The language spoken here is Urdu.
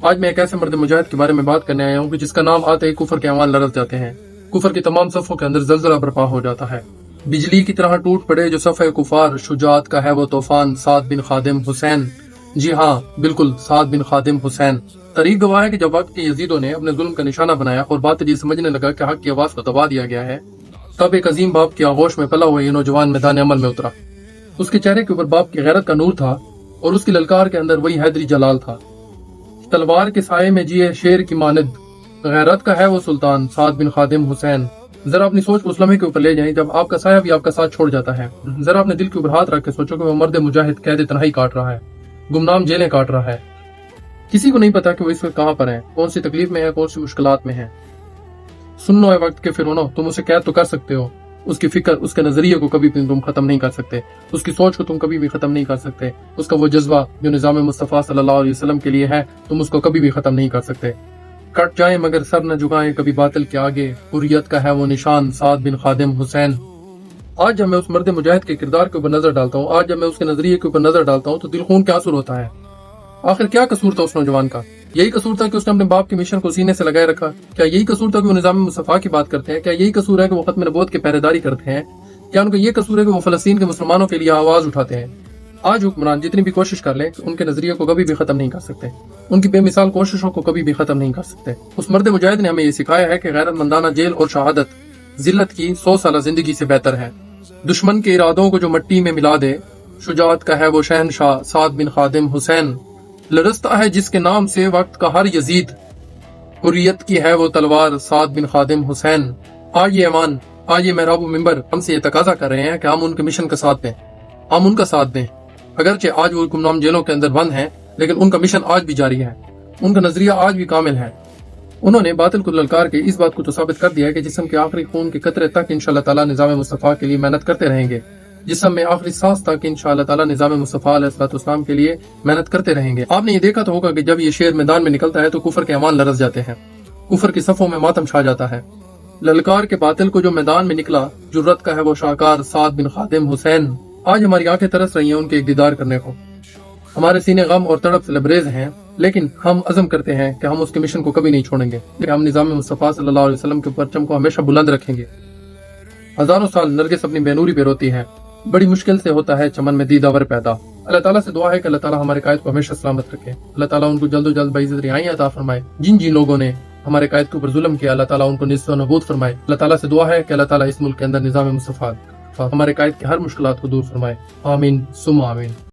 آج میں ایک ایسے مرد مجاہد کے بارے میں بات کرنے آیا ہوں کہ جس کا نام آتے ہی کفر کے اعمال لرز جاتے ہیں، کفر کی تمام صفوں کے اندر زلزلہ برپا ہو جاتا ہے، بجلی کی طرح ٹوٹ پڑے جو صف کفار، شجاعت کا ہے وہ طوفان، سعد بن خادم حسین۔ جی ہاں بالکل، سعد بن خادم حسین۔ تاریخ گواہ ہے کہ جب وقت کے یزیدوں نے اپنے ظلم کا نشانہ بنایا اور باطل یہ سمجھنے لگا کہ حق کی آواز کو دبا دیا گیا ہے، تب ایک عظیم باپ کی آغوش میں پلا ہوا یہ نوجوان میدان عمل میں اترا۔ اس کے چہرے کے اوپر باپ کی غیرت کا نور تھا اور اس کی للکار کے اندر وہی حیدری جلال تھا۔ تلوار کے سائے میں جیے شیر کی مانند، غیرت کا ہے وہ سلطان، سعد بن خادم حسین۔ ذرا اپنی سوچ کو اس لمحے کے اوپر لے جائیں جب آپ کا سایہ بھی آپ کا ساتھ چھوڑ جاتا ہے۔ ذرا اپنے دل کے اوپر ہاتھ رکھ کے سوچو کہ وہ مرد مجاہد قید تنہائی کاٹ رہا ہے، گمنام جیلیں کاٹ رہا ہے۔ کسی کو نہیں پتا کہ وہ اس وقت کہاں پر ہے، کون سی تکلیف میں ہے، کون سی مشکلات میں ہے۔ سن لو اے وقت کے فرعونو، تم اسے قید تو کر سکتے ہو، اس کی فکر، اس کے نظریے کو کبھی بھی تم ختم نہیں کر سکتے، اس کی سوچ کو تم کبھی بھی ختم نہیں کر سکتے، اس کا وہ جذبہ جو نظام مصطفیٰ صلی اللہ علیہ وسلم کے لیے ہے، تم اس کو کبھی بھی ختم نہیں کر سکتے۔ کٹ جائیں مگر سر نہ جھکائیں کبھی باطل کے آگے، حریت کا ہے وہ نشان، سعد بن خادم حسین۔ آج جب میں اس مرد مجاہد کے کردار کے اوپر نظر ڈالتا ہوں، آج جب میں اس کے نظریے کے اوپر نظر ڈالتا ہوں تو دل خون کے آنسو ہوتا ہے۔ آخر کیا قصور تھا اس نوجوان کا؟ یہی قصور تھا کہ اس نے اپنے باپ کے مشن کو سینے سے لگائے رکھا؟ کیا یہی قصور تھا کہ وہ نظام مصطفیٰ کی بات کرتے ہیں؟ کیا یہی قصور ہے کہ وہ ختم نبوت کی پہرےداری کرتے ہیں؟ کیا ان کا یہ قصور ہے کہ وہ فلسطین کے مسلمانوں کے لیے آواز اٹھاتے ہیں؟ آج حکمران جتنی بھی کوشش کر لیں ان کے نظریے کو کبھی بھی ختم نہیں کر سکتے، ان کی بے مثال کوششوں کو کبھی بھی ختم نہیں کر سکتے۔ اس مرد مجاہد نے ہمیں یہ سکھایا ہے کہ غیرت مندانہ جیل اور شہادت ذلت کی 100 سالہ زندگی سے بہتر ہے۔ دشمن کے ارادوں کو جو مٹی میں ملا دے، شجاعت کا ہے وہ شہنشاہ، سعد بن خادم حسین۔ لرزتا ہے جس کے نام سے وقت کا ہر یزید، حریت کی ہے وہ تلوار، سعد بن خادم حسین۔ آج یہ ایمان، آج یہ محراب و منبر ہم سے یہ تقاضا کر رہے ہیں کہ ہم ان کے مشن کا ساتھ دیں، ہم ان کا ساتھ دیں۔ اگرچہ آج وہ گمنام جیلوں کے اندر بند ہیں، لیکن ان کا مشن آج بھی جاری ہے، ان کا نظریہ آج بھی کامل ہے۔ انہوں نے باطل کو للکار کے اس بات کو تو ثابت کر دیا ہے کہ جسم کے آخری خون کے قطرے تک انشاءاللہ تعالی نظام مصطفیٰ کے لیے محنت کرتے رہیں گے، جسم میں آخری سانس تک انشاءاللہ تعالی نظام مصطفیٰ علیہ السلام کے لیے محنت کرتے رہیں گے۔ آپ نے یہ دیکھا تو ہوگا کہ جب یہ شیر میدان میں نکلتا ہے تو کفر کے اعمال لرز جاتے ہیں، کفر کی صفوں میں ماتم چھا جاتا ہے۔ للکار کے باطل کو جو میدان میں نکلا، جرت کا ہے وہ شاہکار، سعد بن خادم حسین۔ آج ہماری آنکھیں ترس رہی ہیں ان کے ایک دیدار کرنے کو، ہمارے سینے غم اور تڑپ سے لبریز ہیں، لیکن ہم عزم کرتے ہیں کہ ہم اس کے مشن کو کبھی نہیں چھوڑیں گے، کہ ہم نظام مصطفیٰ صلی اللہ علیہ وسلم کے پرچم کو ہمیشہ بلند رکھیں گے۔ ہزاروں سال نرگس اپنی بینوری پہ روتی ہے، بڑی مشکل سے ہوتا ہے چمن میں دیداور پیدا۔ اللہ تعالیٰ سے دعا ہے کہ اللہ تعالیٰ ہمارے قائد کو ہمیشہ سلامت رکھے، اللہ تعالیٰ ان کو جلد و جلد بعزت رہائی عطا فرمائے۔ جن لوگوں نے ہمارے قائد کے اوپر ظلم کیا، اللہ تعالیٰ ان کو نصف و نبود فرمائے۔ اللہ تعالیٰ سے دعا ہے کہ اللہ تعالیٰ اس ملک کے اندر نظام مصطفیٰ ہمارے قائد کی ہر مشکلات کو دور فرمائے۔ آمین ثم آمین۔